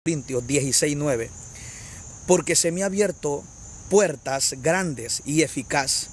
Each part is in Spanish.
Corintios 16:9, porque se me ha abierto puertas grandes y eficaz,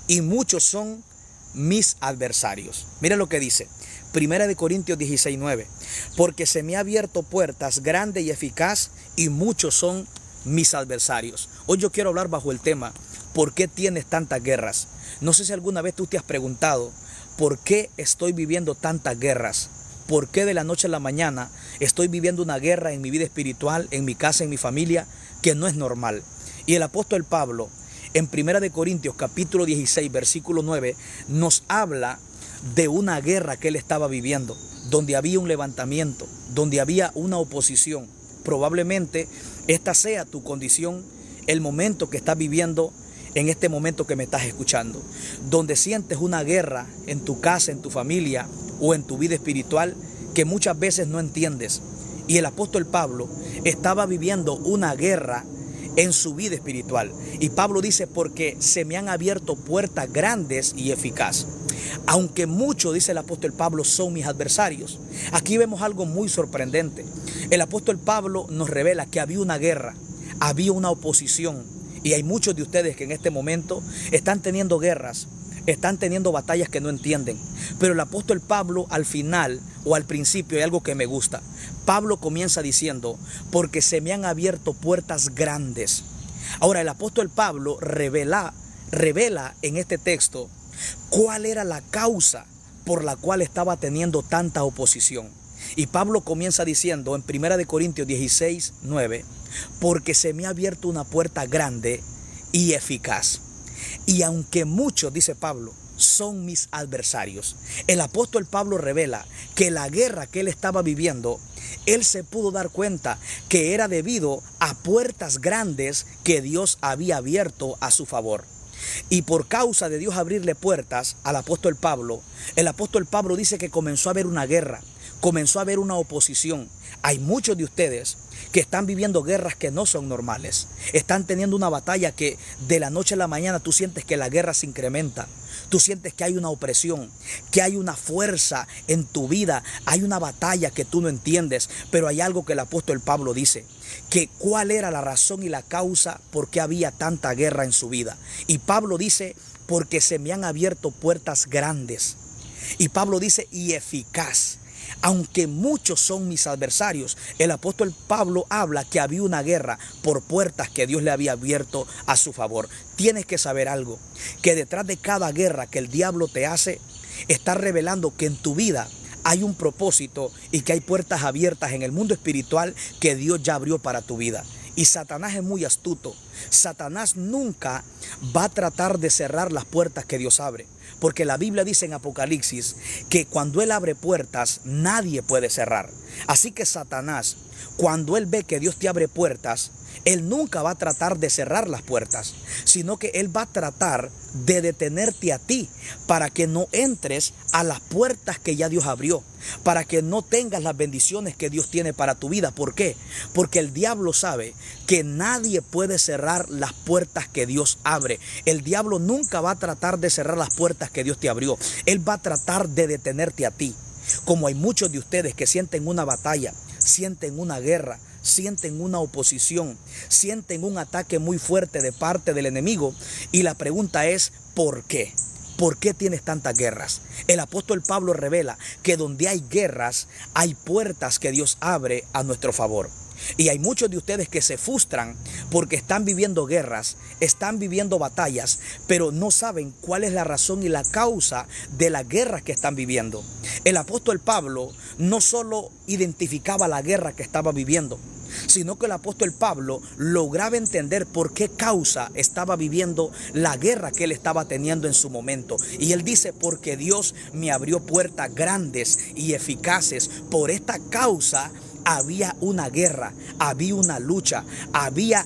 y muchos son mis adversarios. Mira lo que dice, 1 Corintios 16:9, porque se me ha abierto puertas grandes y eficaz, y muchos son mis adversarios. Hoy yo quiero hablar bajo el tema, ¿por qué tienes tantas guerras? No sé si alguna vez tú te has preguntado, ¿por qué estoy viviendo tantas guerras? ¿Por qué de la noche a la mañana estoy viviendo una guerra en mi vida espiritual, en mi casa, en mi familia, que no es normal? Y el apóstol Pablo, en 1 Corintios capítulo 16, versículo 9, nos habla de una guerra que él estaba viviendo, donde había un levantamiento, donde había una oposición. Probablemente esta sea tu condición, el momento que estás viviendo en este momento que me estás escuchando, donde sientes una guerra en tu casa, en tu familia o en tu vida espiritual que muchas veces no entiendes. Y el apóstol Pablo estaba viviendo una guerra en su vida espiritual. Y Pablo dice, porque se me han abierto puertas grandes y eficaz. Aunque muchos, dice el apóstol Pablo, son mis adversarios. Aquí vemos algo muy sorprendente. El apóstol Pablo nos revela que había una guerra, había una oposición. Y hay muchos de ustedes que en este momento están teniendo guerras, están teniendo batallas que no entienden. Pero el apóstol Pablo al final o al principio hay algo que me gusta. Pablo comienza diciendo, porque se me han abierto puertas grandes. Ahora el apóstol Pablo revela en este texto cuál era la causa por la cual estaba teniendo tanta oposición. Y Pablo comienza diciendo en 1 Corintios 16, 9, porque se me ha abierto una puerta grande y eficaz. Y aunque muchos, dice Pablo, son mis adversarios. El apóstol Pablo revela que la guerra que él estaba viviendo, él se pudo dar cuenta que era debido a puertas grandes que Dios había abierto a su favor. Y por causa de Dios abrirle puertas al apóstol Pablo, el apóstol Pablo dice que comenzó a haber una guerra, comenzó a haber una oposición. Hay muchos de ustedes que están viviendo guerras que no son normales. Están teniendo una batalla que de la noche a la mañana tú sientes que la guerra se incrementa. Tú sientes que hay una opresión, que hay una fuerza en tu vida, hay una batalla que tú no entiendes. Pero hay algo que el apóstol Pablo dice, que cuál era la razón y la causa por qué había tanta guerra en su vida. Y Pablo dice, porque se me han abierto puertas grandes. Y Pablo dice, y eficaz. Aunque muchos son mis adversarios, el apóstol Pablo habla que había una guerra por puertas que Dios le había abierto a su favor. Tienes que saber algo, que detrás de cada guerra que el diablo te hace, está revelando que en tu vida hay un propósito y que hay puertas abiertas en el mundo espiritual que Dios ya abrió para tu vida. Y Satanás es muy astuto. Satanás nunca va a tratar de cerrar las puertas que Dios abre. Porque la Biblia dice en Apocalipsis que cuando Él abre puertas, nadie puede cerrar. Así que Satanás, cuando Él ve que Dios te abre puertas, Él nunca va a tratar de cerrar las puertas, sino que Él va a tratar de detenerte a ti para que no entres a las puertas que ya Dios abrió, para que no tengas las bendiciones que Dios tiene para tu vida. ¿Por qué? Porque el diablo sabe que nadie puede cerrar las puertas que Dios abre. El diablo nunca va a tratar de cerrar las puertas que Dios te abrió. Él va a tratar de detenerte a ti. Como hay muchos de ustedes que sienten una batalla, sienten una guerra, sienten una oposición, sienten un ataque muy fuerte de parte del enemigo. Y la pregunta es, ¿por qué? ¿Por qué tienes tantas guerras? El apóstol Pablo revela que donde hay guerras, hay puertas que Dios abre a nuestro favor. Y hay muchos de ustedes que se frustran porque están viviendo guerras, están viviendo batallas, pero no saben cuál es la razón y la causa de las guerras que están viviendo. El apóstol Pablo no solo identificaba la guerra que estaba viviendo, sino que el apóstol Pablo lograba entender por qué causa estaba viviendo la guerra que él estaba teniendo en su momento. Y él dice, porque Dios me abrió puertas grandes y eficaces. Por esta causa había una guerra, había una lucha, había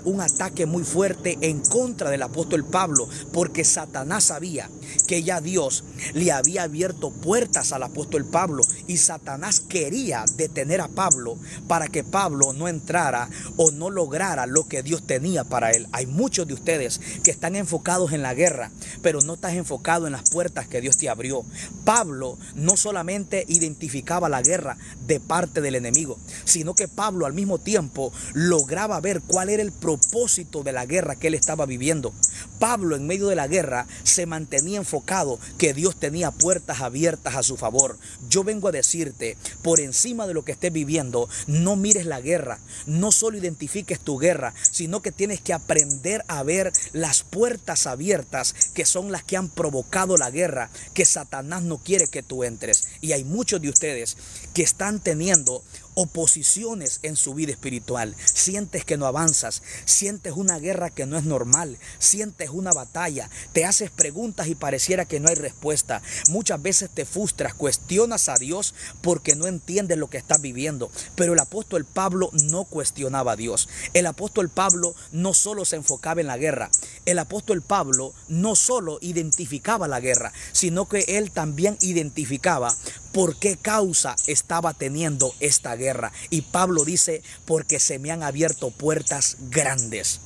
un ataque muy fuerte en contra del apóstol Pablo, porque Satanás sabía que ya Dios le había abierto puertas al apóstol Pablo y Satanás quería detener a Pablo para que Pablo no entrara o no lograra lo que Dios tenía para él. Hay muchos de ustedes que están enfocados en la guerra, pero no estás enfocado en las puertas que Dios te abrió. Pablo no solamente identificaba la guerra de parte del enemigo, sino que Pablo al mismo tiempo lograba ver cuál era el propósito de la guerra que él estaba viviendo. Pablo en medio de la guerra se mantenía enfocado que Dios tenía puertas abiertas a su favor. Yo vengo a decirte, por encima de lo que estés viviendo, no mires la guerra, no solo identifiques tu guerra, sino que tienes que aprender a ver las puertas abiertas que son las que han provocado la guerra, que Satanás no quiere que tú entres. Y hay muchos de ustedes que están teniendo oposiciones en su vida espiritual. Sientes que no avanzas, sientes una guerra que no es normal, sientes una batalla, te haces preguntas y pareciera que no hay respuesta. Muchas veces te frustras, cuestionas a Dios porque no entiendes lo que estás viviendo. Pero el apóstol Pablo no cuestionaba a Dios. El apóstol Pablo no solo se enfocaba en la guerra. El apóstol Pablo no solo identificaba la guerra, sino que él también identificaba por qué causa estaba teniendo esta guerra. Y Pablo dice, porque se me han abierto puertas grandes.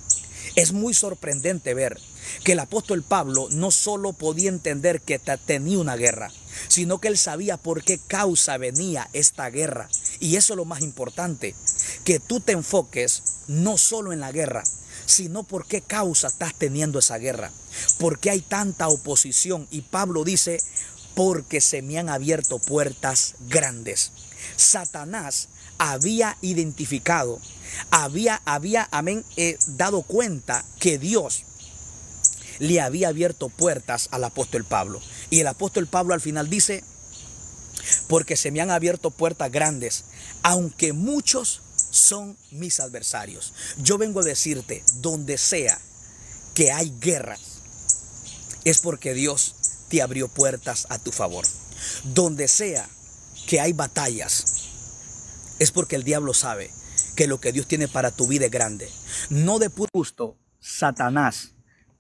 Es muy sorprendente ver que el apóstol Pablo no solo podía entender que tenía una guerra, sino que él sabía por qué causa venía esta guerra. Y eso es lo más importante, que tú te enfoques no solo en la guerra, sino por qué causa estás teniendo esa guerra, por qué hay tanta oposición. Y Pablo dice, porque se me han abierto puertas grandes. Satanás había identificado, había dado cuenta que Dios le había abierto puertas al apóstol Pablo. Y el apóstol Pablo al final dice, porque se me han abierto puertas grandes, aunque muchos son mis adversarios. Yo vengo a decirte, donde sea que hay guerras, es porque Dios te abrió puertas a tu favor. Donde sea que hay batallas, es porque el diablo sabe que lo que Dios tiene para tu vida es grande. No de puro gusto, Satanás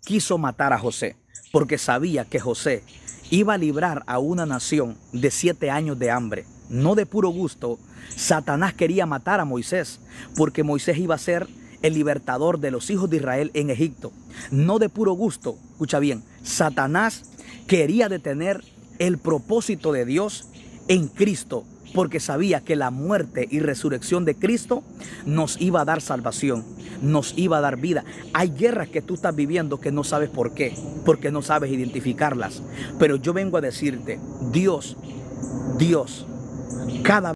quiso matar a José, porque sabía que José iba a librar a una nación de 7 años de hambre. No de puro gusto, Satanás quería matar a Moisés, porque Moisés iba a ser el libertador de los hijos de Israel en Egipto. No de puro gusto, escucha bien, Satanás quería detener el propósito de Dios en Cristo, porque sabía que la muerte y resurrección de Cristo nos iba a dar salvación, nos iba a dar vida. Hay guerras que tú estás viviendo que no sabes por qué, porque no sabes identificarlas. Pero yo vengo a decirte, Dios, cada